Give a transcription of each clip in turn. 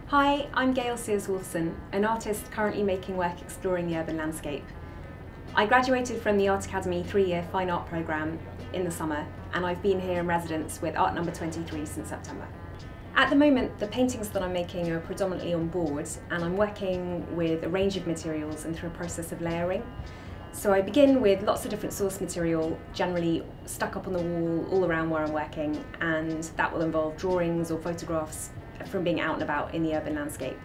Hi, I'm Gail Seres-Woolfson, an artist currently making work exploring the urban landscape. I graduated from the Art Academy 3-year fine art programme in the summer, and I've been here in residence with Art.Number 23 since September. At the moment, the paintings that I'm making are predominantly on board, and I'm working with a range of materials and through a process of layering. So I begin with lots of different source material, generally stuck up on the wall all around where I'm working, and that will involve drawings or photographs from being out and about in the urban landscape.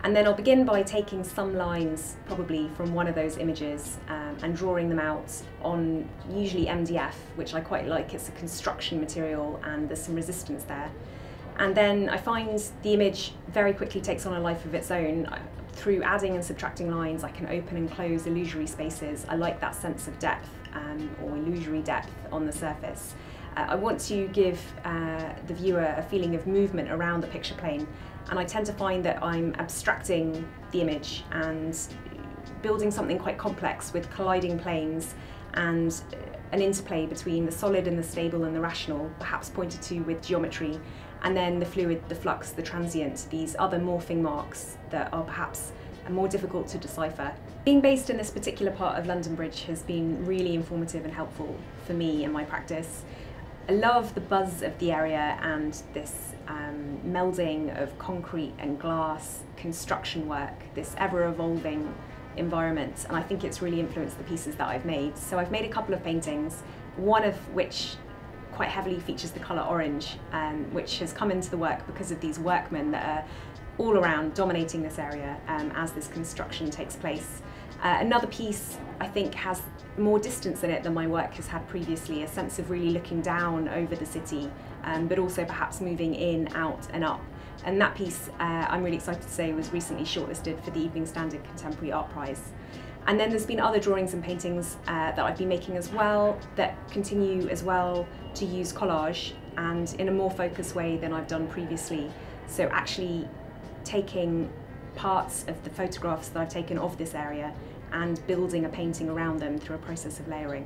And then I'll begin by taking some lines, probably from one of those images, and drawing them out on usually MDF, which I quite like. It's a construction material and there's some resistance there. And then I find the image very quickly takes on a life of its own. Through adding and subtracting lines, I can open and close illusory spaces. I like that sense of depth or illusory depth on the surface. I want to give the viewer a feeling of movement around the picture plane, and I tend to find that I'm abstracting the image and building something quite complex with colliding planes and an interplay between the solid and the stable and the rational, perhaps pointed to with geometry, and then the fluid, the flux, the transient, these other morphing marks that are perhaps more difficult to decipher. Being based in this particular part of London Bridge has been really informative and helpful for me in my practice. I love the buzz of the area and this melding of concrete and glass construction work, this ever-evolving environment, and I think it's really influenced the pieces that I've made. So I've made a couple of paintings, one of which quite heavily features the colour orange, which has come into the work because of these workmen that are all around dominating this area as this construction takes place. Another piece I think has more distance in it than my work has had previously, a sense of really looking down over the city, but also perhaps moving in, out and up. And that piece, I'm really excited to say, was recently shortlisted for the Evening Standard Contemporary Art Prize. And then there's been other drawings and paintings that I've been making as well that continue as well to use collage, and in a more focused way than I've done previously. So actually taking parts of the photographs that I've taken of this area and building a painting around them through a process of layering.